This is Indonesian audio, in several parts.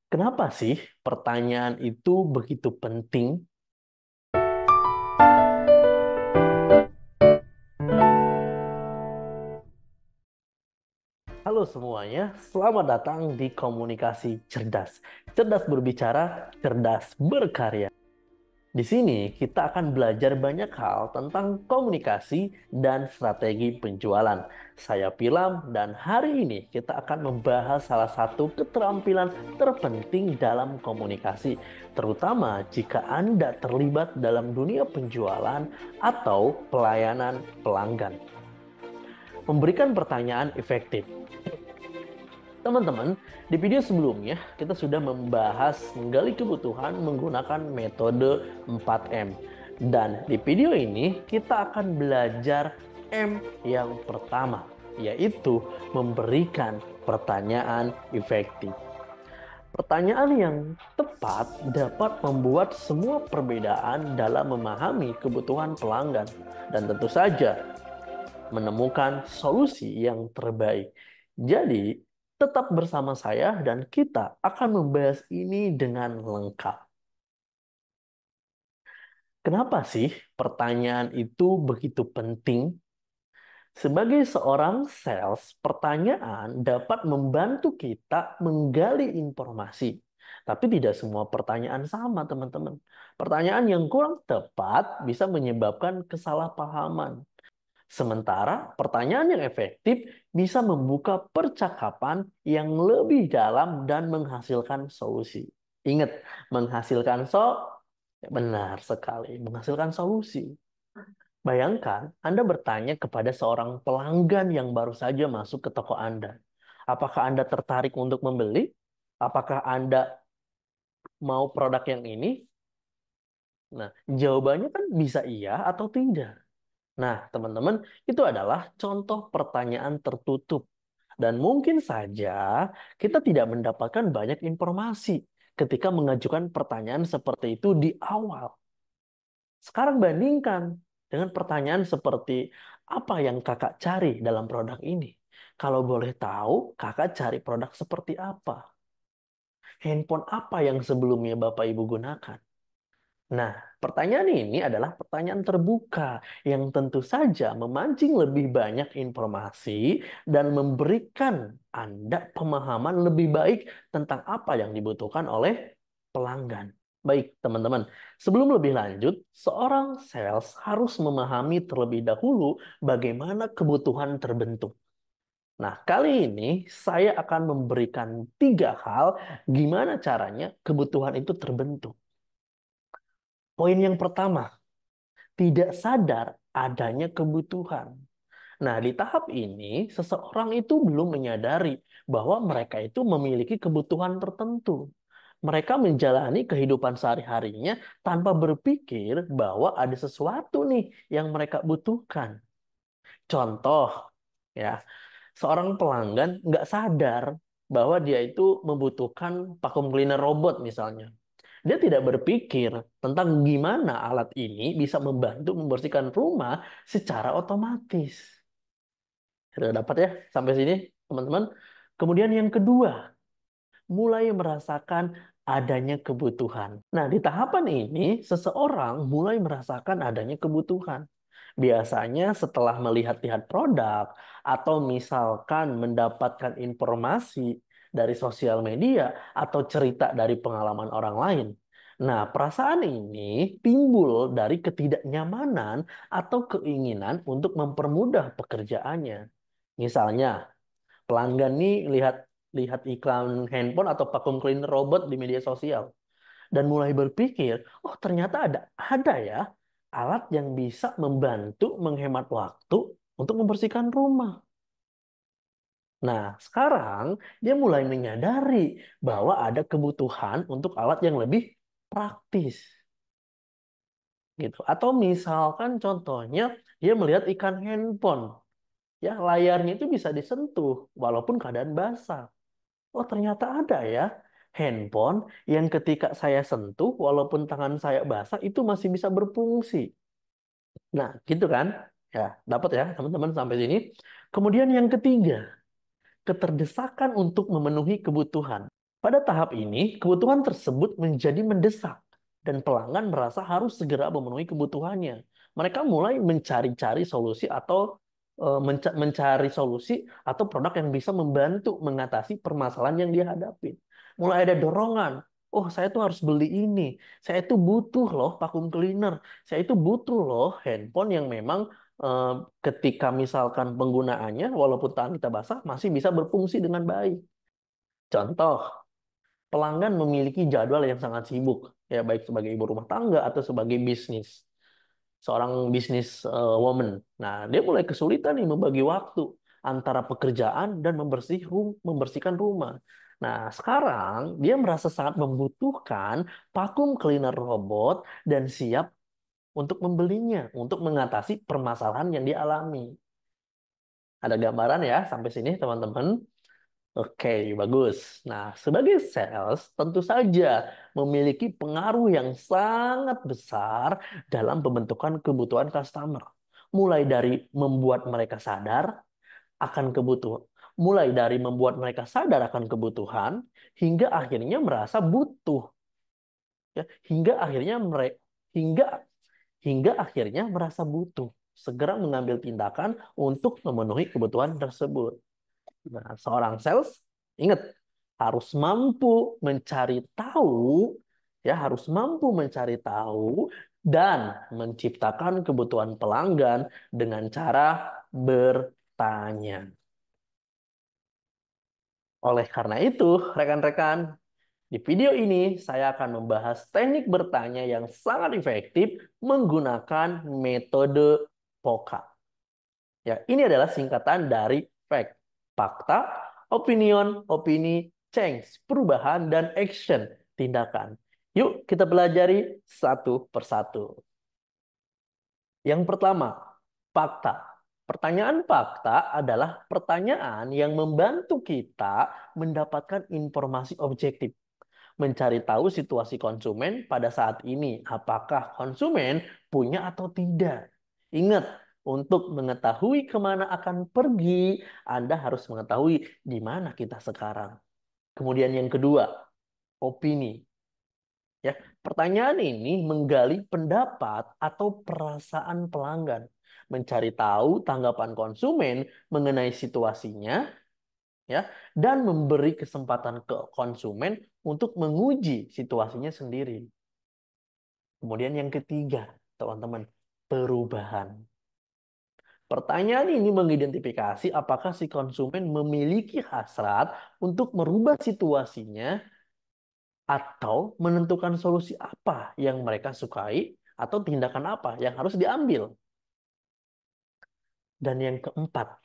Kenapa sih pertanyaan itu begitu penting? Halo semuanya, selamat datang di Komunikasi Cerdas. Cerdas berbicara, cerdas berkarya. Di sini kita akan belajar banyak hal tentang komunikasi dan strategi penjualan. Saya Pilam dan hari ini kita akan membahas salah satu keterampilan terpenting dalam komunikasi, terutama jika Anda terlibat dalam dunia penjualan atau pelayanan pelanggan. Memberikan pertanyaan efektif. Teman-teman, di video sebelumnya kita sudah membahas menggali kebutuhan menggunakan metode 4M. Dan di video ini kita akan belajar M yang pertama, yaitu memberikan pertanyaan efektif. Pertanyaan yang tepat dapat membuat semua perbedaan dalam memahami kebutuhan pelanggan dan tentu saja menemukan solusi yang terbaik. Jadi, tetap bersama saya dan kita akan membahas ini dengan lengkap. Kenapa sih pertanyaan itu begitu penting? Sebagai seorang sales, pertanyaan dapat membantu kita menggali informasi. Tapi tidak semua pertanyaan sama, teman-teman. Pertanyaan yang kurang tepat bisa menyebabkan kesalahpahaman. Sementara pertanyaan yang efektif bisa membuka percakapan yang lebih dalam dan menghasilkan solusi. Ingat, menghasilkan benar sekali, menghasilkan solusi. Bayangkan Anda bertanya kepada seorang pelanggan yang baru saja masuk ke toko Anda. Apakah Anda tertarik untuk membeli? Apakah Anda mau produk yang ini? Nah, jawabannya kan bisa iya atau tidak. Nah, teman-teman, itu adalah contoh pertanyaan tertutup. Dan mungkin saja kita tidak mendapatkan banyak informasi ketika mengajukan pertanyaan seperti itu di awal. Sekarang bandingkan dengan pertanyaan seperti apa yang kakak cari dalam produk ini. Kalau boleh tahu, kakak cari produk seperti apa? Handphone apa yang sebelumnya Bapak Ibu gunakan? Nah, pertanyaan ini adalah pertanyaan terbuka yang tentu saja memancing lebih banyak informasi dan memberikan Anda pemahaman lebih baik tentang apa yang dibutuhkan oleh pelanggan. Baik, teman-teman, sebelum lebih lanjut, seorang sales harus memahami terlebih dahulu bagaimana kebutuhan terbentuk. Nah, kali ini saya akan memberikan 3 hal gimana caranya kebutuhan itu terbentuk. Poin yang pertama, tidak sadar adanya kebutuhan. Nah, di tahap ini, seseorang itu belum menyadari bahwa mereka itu memiliki kebutuhan tertentu. Mereka menjalani kehidupan sehari-harinya tanpa berpikir bahwa ada sesuatu nih yang mereka butuhkan. Contoh, ya, seorang pelanggan nggak sadar bahwa dia itu membutuhkan vacuum cleaner robot misalnya. Dia tidak berpikir tentang gimana alat ini bisa membantu membersihkan rumah secara otomatis. Sudah dapat ya sampai sini, teman-teman? Kemudian yang kedua, mulai merasakan adanya kebutuhan. Nah, di tahapan ini, seseorang mulai merasakan adanya kebutuhan. Biasanya setelah melihat-lihat produk atau misalkan mendapatkan informasi dari sosial media atau cerita dari pengalaman orang lain. Nah, perasaan ini timbul dari ketidaknyamanan atau keinginan untuk mempermudah pekerjaannya. Misalnya, pelanggan nih lihat lihat iklan handphone atau vacuum cleaner robot di media sosial dan mulai berpikir, oh ternyata ada ya alat yang bisa membantu menghemat waktu untuk membersihkan rumah. Nah, sekarang dia mulai menyadari bahwa ada kebutuhan untuk alat yang lebih praktis gitu. Atau misalkan contohnya dia melihat iklan handphone, ya layarnya itu bisa disentuh walaupun keadaan basah. Oh, ternyata ada ya handphone yang ketika saya sentuh, walaupun tangan saya basah, itu masih bisa berfungsi. Nah, gitu kan? Ya, dapat ya teman-teman sampai sini. Kemudian yang ketiga, keterdesakan untuk memenuhi kebutuhan. Pada tahap ini, kebutuhan tersebut menjadi mendesak dan pelanggan merasa harus segera memenuhi kebutuhannya. Mereka mulai mencari-cari solusi atau mencari solusi atau produk yang bisa membantu mengatasi permasalahan yang dia hadapi. Mulai ada dorongan, oh saya tuh harus beli ini, saya itu butuh loh vacuum cleaner, saya itu butuh loh handphone yang memang eh, ketika misalkan penggunaannya, walaupun tangan kita basah, masih bisa berfungsi dengan baik. Contoh, pelanggan memiliki jadwal yang sangat sibuk, ya baik sebagai ibu rumah tangga atau sebagai seorang bisnis woman. Nah, dia mulai kesulitan nih membagi waktu antara pekerjaan dan membersihkan rumah. Nah, sekarang dia merasa sangat membutuhkan vacuum cleaner robot dan siap untuk membelinya untuk mengatasi permasalahan yang dialami. Ada gambaran ya sampai sini, teman-teman? Oke, bagus. Nah, sebagai sales, tentu saja memiliki pengaruh yang sangat besar dalam pembentukan kebutuhan customer. Mulai dari membuat mereka sadar akan kebutuhan, mulai dari membuat mereka sadar akan kebutuhan, hingga akhirnya merasa butuh, ya, hingga hingga akhirnya merasa butuh, segera mengambil tindakan untuk memenuhi kebutuhan tersebut. Nah, seorang sales, ingat, harus mampu mencari tahu, ya harus mampu mencari tahu dan menciptakan kebutuhan pelanggan dengan cara bertanya. Oleh karena itu, rekan-rekan, di video ini saya akan membahas teknik bertanya yang sangat efektif menggunakan metode POCA. Ya, ini adalah singkatan dari fact, fakta, opinion, opini, change, perubahan, dan action, tindakan. Yuk kita pelajari satu persatu. Yang pertama, fakta. Pertanyaan fakta adalah pertanyaan yang membantu kita mendapatkan informasi objektif, mencari tahu situasi konsumen pada saat ini. Apakah konsumen punya atau tidak? Ingat, untuk mengetahui kemana akan pergi, Anda harus mengetahui di mana kita sekarang. Kemudian yang kedua, opini. Ya, pertanyaan ini menggali pendapat atau perasaan pelanggan, mencari tahu tanggapan konsumen mengenai situasinya, ya, dan memberi kesempatan ke konsumen untuk menguji situasinya sendiri. Kemudian yang ketiga, teman-teman, perubahan. Pertanyaan ini mengidentifikasi apakah si konsumen memiliki hasrat untuk merubah situasinya atau menentukan solusi apa yang mereka sukai atau tindakan apa yang harus diambil. Dan yang keempat,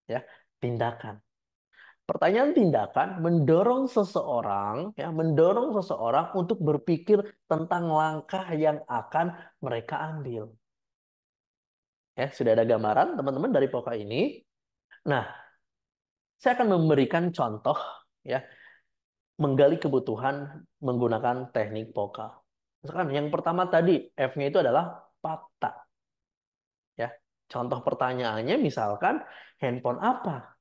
ya, tindakan. Pertanyaan tindakan mendorong seseorang untuk berpikir tentang langkah yang akan mereka ambil. Ya, sudah ada gambaran teman-teman dari pokok ini. Nah, saya akan memberikan contoh, ya, menggali kebutuhan menggunakan teknik POCA. Misalkan yang pertama tadi F-nya itu adalah fakta, ya. Contoh pertanyaannya misalkan handphone apa?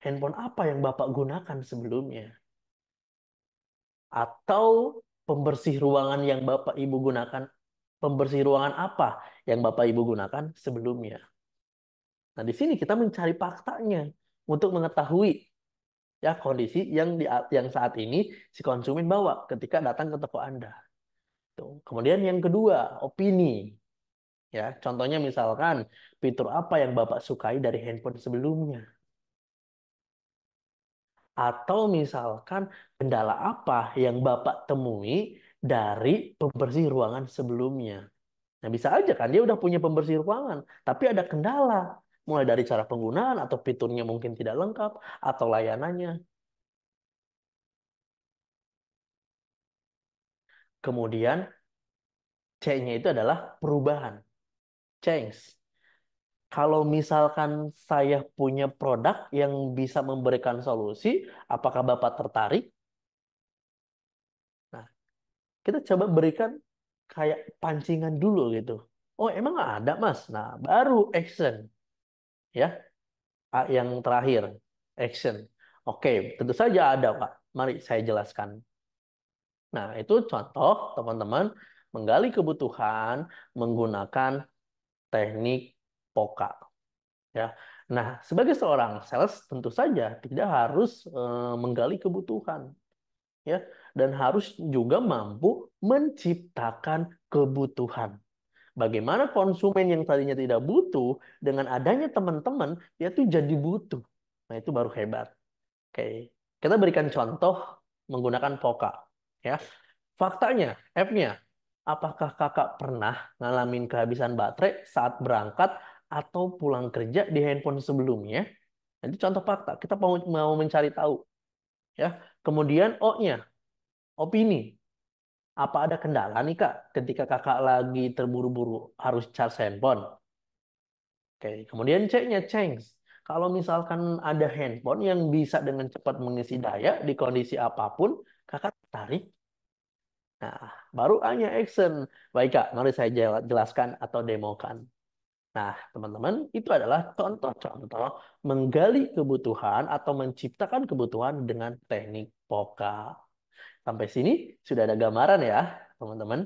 Handphone apa yang Bapak gunakan sebelumnya? Atau pembersih ruangan yang Bapak Ibu gunakan, pembersih ruangan apa yang Bapak Ibu gunakan sebelumnya? Nah, di sini kita mencari faktanya untuk mengetahui, ya, kondisi yang saat ini si konsumen bawa ketika datang ke toko Anda. Tuh. Kemudian yang kedua, opini. Ya, contohnya misalkan fitur apa yang Bapak sukai dari handphone sebelumnya. Atau misalkan kendala apa yang Bapak temui dari pembersih ruangan sebelumnya. Nah, bisa aja kan dia udah punya pembersih ruangan, tapi ada kendala. Mulai dari cara penggunaan atau fiturnya mungkin tidak lengkap atau layanannya. Kemudian C-nya itu adalah perubahan, change. Kalau misalkan saya punya produk yang bisa memberikan solusi, apakah Bapak tertarik? Nah, kita coba berikan kayak pancingan dulu gitu. Oh, emang ada, Mas? Nah, baru action, ya. Yang terakhir, action. Oke, tentu saja ada, Pak. Mari saya jelaskan. Nah, itu contoh teman-teman menggali kebutuhan menggunakan teknik POKA. Ya. Nah, sebagai seorang sales tentu saja tidak harus menggali kebutuhan, ya, dan harus juga mampu menciptakan kebutuhan. Bagaimana konsumen yang tadinya tidak butuh dengan adanya teman-teman dia tuh jadi butuh. Nah, itu baru hebat. Oke, kita berikan contoh menggunakan Poka. Ya, faktanya, F-nya, apakah kakak pernah ngalamin kehabisan baterai saat berangkat atau pulang kerja di handphone sebelumnya? Nanti contoh fakta. Kita mau mencari tahu. Ya, kemudian O-nya, opini. Apa ada kendala nih kak ketika kakak lagi terburu-buru harus charge handphone? Oke, kemudian C-nya change. Kalau misalkan ada handphone yang bisa dengan cepat mengisi daya di kondisi apapun, kakak tertarik. Nah, baru A-nya action. Baik kak, mari saya jelaskan atau demokan. Nah, teman-teman, itu adalah contoh-contoh menggali kebutuhan atau menciptakan kebutuhan dengan teknik POKA. Sampai sini sudah ada gambaran ya, teman-teman.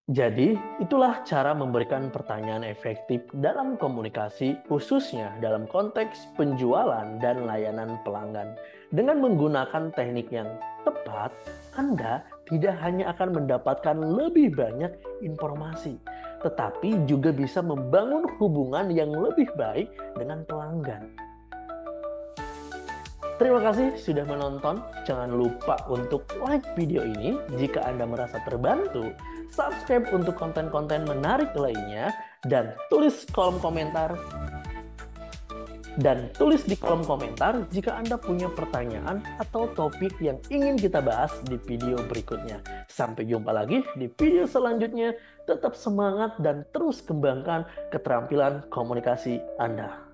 Jadi, itulah cara memberikan pertanyaan efektif dalam komunikasi, khususnya dalam konteks penjualan dan layanan pelanggan. Dengan menggunakan teknik yang tepat, Anda tidak hanya akan mendapatkan lebih banyak informasi, tetapi juga bisa membangun hubungan yang lebih baik dengan pelanggan. Terima kasih sudah menonton. Jangan lupa untuk like video ini jika Anda merasa terbantu, subscribe untuk konten-konten menarik lainnya, dan tulis di kolom komentar jika Anda punya pertanyaan atau topik yang ingin kita bahas di video berikutnya. Sampai jumpa lagi di video selanjutnya. Tetap semangat dan terus kembangkan keterampilan komunikasi Anda.